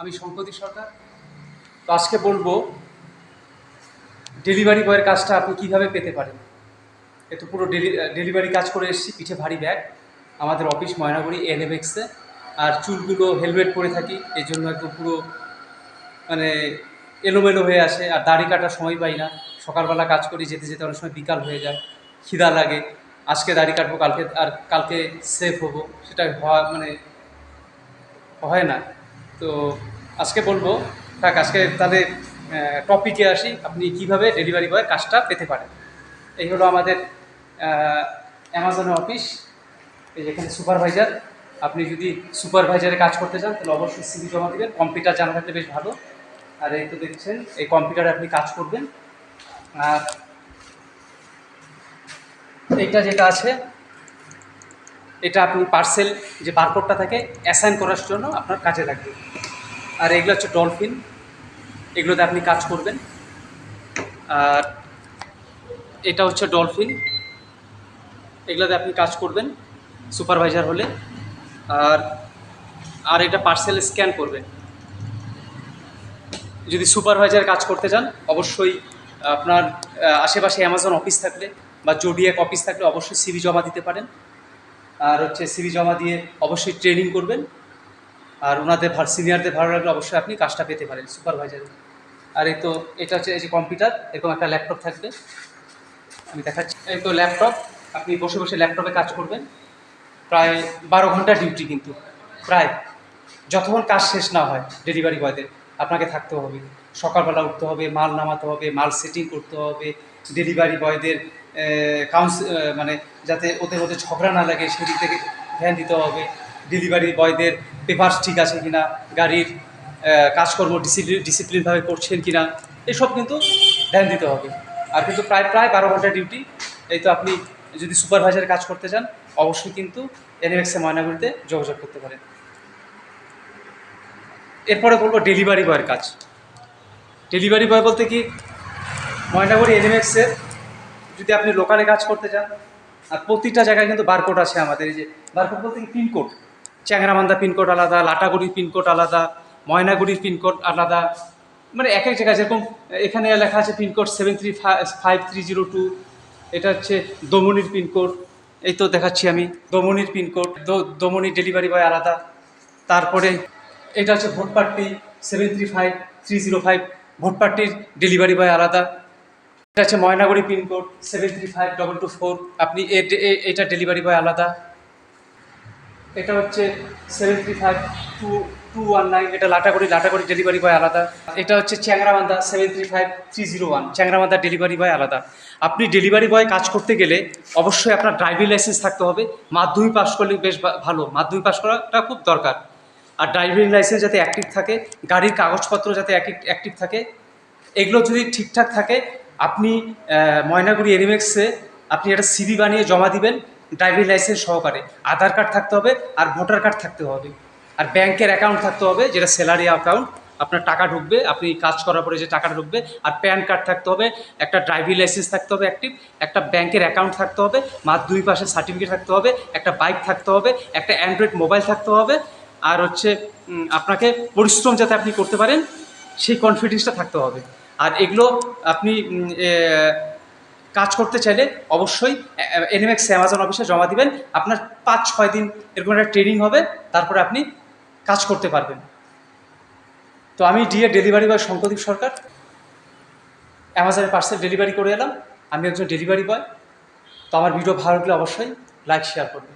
আমি শঙ্কদীপ সরকার। তো আজকে বলবো ডেলিভারি বয়ের কাজটা আপনি কিভাবে পেতে পারেন। এ তো পুরো ডেলিভারি কাজ করে এসেছি, পিঠে ভারী ব্যাগ, আমাদের অফিস ময়নাগুড়ি এনএমএক্সে। আর চুলগুলো হেলমেট পরে থাকি, এই জন্য একদম পুরো মানে এলোমেলো হয়ে আসে। আর দাড়ি কাটার সময় পাই না, সকালবেলা কাজ করি, যেতে যেতে অনেক সময় বিকাল হয়ে যায়, খিদা লাগে, আজকে দাড়ি কাটবো, কালকে সেফ হবো, সেটা হওয়া মানে হয় না। তো আজকে বলবো, আজকে তাহলে টপিকে আসি, আপনি কিভাবে ডেলিভারি বয় কাজটা পেতে পারেন। এই হলো আমাদের অ্যামাজনের অফিস। এই যেখানে সুপারভাইজার, আপনি যদি সুপারভাইজারে কাজ করতে চান তাহলে অবশ্যই সিভি জমা দেবেন। কম্পিউটার জানা থাকলে বেশ ভালো। আর এই তো দেখছেন, এই কম্পিউটারে আপনি কাজ করবেন। আর এইটা যেটা আছে, এটা আপনি পার্সেল যে বারকোডটা থাকে অ্যাসাইন করার জন্য আপনার কাজে লাগবে। আর এগুলো হচ্ছে ডলফিন, এগুলোতে আপনি কাজ করবেন। আর এটা হচ্ছে ডলফিন, এগুলোতে আপনি কাজ করবেন সুপারভাইজার হলে। আর আর এটা পার্সেল স্ক্যান করবেন। যদি সুপারভাইজার কাজ করতে চান অবশ্যই আপনার আশেপাশে অ্যামাজন অফিস থাকলে বা জোডিয়াক অফিস থাকলে অবশ্যই সিভি জমা দিতে পারেন। আর হচ্ছে সিভি জমা দিয়ে অবশ্যই ট্রেনিং করবেন। আর ওনাদের সিনিয়রদের ভালো লাগলে অবশ্যই আপনি কাজটা পেতে পারেন সুপারভাইজারে। আর এই তো এটা হচ্ছে এই যে কম্পিউটার, এরকম একটা ল্যাপটপ থাকবে, আমি দেখাচ্ছি। এই তো ল্যাপটপ, আপনি বসে বসে ল্যাপটপে কাজ করবেন। প্রায় 12 ঘন্টা ডিউটি, কিন্তু প্রায় যতক্ষণ কাজ শেষ না হয় ডেলিভারি বয়দের আপনাকে থাকতে হবে। সকালবেলা উঠতে হবে, মাল নামাতে হবে, মাল সেটিং করতে হবে, ডেলিভারি বয়দের মানে যাতে ওদের মধ্যে ঝগড়া না লাগে সেদিক থেকে ধ্যান দিতে হবে। ডেলিভারি বয়দের পেপারস ঠিক আছে কিনা, গাড়ির কাজকর্ম ডিসিপ্লিনভাবে করছেন কিনা, এসব কিন্তু ধ্যান দিতে হবে। আর কিন্তু প্রায় প্রায় 12 ঘন্টা ডিউটি। এই তো আপনি যদি সুপারভাইজারে কাজ করতে চান অবশ্যই কিন্তু এনএমএক্সে ময়নাগুড়িতে যোগাযোগ করতে পারেন। এরপরে বলবো ডেলিভারি বয়ের কাজ। ডেলিভারি বয় বলতে কি, ময়নাগুড়ি এনএমএক্সের যদি আপনি লোকালে কাজ করতে চান, আর প্রতিটা জায়গায় কিন্তু বারকোড আছে আমাদের। এই যে বারকোড বলতে কি, পিনকোড, চ্যাংরামান্দা পিনকোড আলাদা, লাটাগুড়ির পিনকোড আলাদা, ময়নাগুড়ির পিনকোড আলাদা। মানে এক এক জায়গায় যেরকম এখানে লেখা আছে পিনকোড 735302, এটা হচ্ছে দমনির পিনকোড। এই তো দেখাচ্ছি আমি দমনির পিনকোড, দমনির ডেলিভারি বয় আলাদা। তারপরে এটা হচ্ছে ভোটপাট্টি 735305, ভোটপাট্টির ডেলিভারি বয় আলাদা। এটা হচ্ছে ময়নাগুড়ি পিনকোড 735224, আপনি এটা ডেলিভারি বয় আলাদা। এটা হচ্ছে 735219, এটা লাটাগুড়ি ডেলিভারি বয় আলাদা। এটা হচ্ছে চ্যাংরামান্দা 735301, চ্যাংরামান্দা ডেলিভারি বয় আলাদা। আপনি ডেলিভারি বয় কাজ করতে গেলে অবশ্যই আপনার ড্রাইভিং লাইসেন্স থাকতে হবে। মাধ্যমিক পাস করলে বেশ ভালো, মাধ্যমিক পাস করাটা খুব দরকার। আর ড্রাইভিং লাইসেন্স যাতে অ্যাক্টিভ থাকে, গাড়ির কাগজপত্র যাতে অ্যাক্টিভ থাকে, এগুলো যদি ঠিকঠাক থাকে আপনি ময়নাগুড়ি এনএমএক্সে আপনি একটা সিভি বানিয়ে জমা দিবেন ড্রাইভিং লাইসেন্স সহকারে। আধার কার্ড থাকতে হবে আর ভোটার কার্ড থাকতে হবে। আর ব্যাংকের অ্যাকাউন্ট থাকতে হবে, যেটা স্যালারি অ্যাকাউন্ট, আপনার টাকা ঢুকবে, আপনি কাজ করার পরে যে টাকাটা ঢুকবে। আর প্যান কার্ড থাকতে হবে, একটা ড্রাইভিং লাইসেন্স থাকতে হবে অ্যাক্টিভ, একটা ব্যাংকের অ্যাকাউন্ট থাকতে হবে, মাধ্যমিক পাশের সার্টিফিকেট থাকতে হবে, একটা বাইক থাকতে হবে, একটা অ্যান্ড্রয়েড মোবাইল থাকতে হবে। আর হচ্ছে আপনাকে পরিশ্রম যাতে আপনি করতে পারেন সেই কনফিডেন্সটা থাকতে হবে। আর এগুলো আপনি কাজ করতে চাইলে অবশ্যই এনএমএক্স অ্যামাজন অফিসে জমা দিবেন। আপনার 5-6 দিন এরকম একটা ট্রেনিং হবে, তারপরে আপনি কাজ করতে পারবেন। তো আমি ডেলিভারি বয় শঙ্কদীপ সরকার, অ্যামাজনের পার্সেল ডেলিভারি করে এলাম। আমি একজন ডেলিভারি বয়। তো আমার ভিডিও ভালো লাগলে অবশ্যই লাইক শেয়ার করবেন।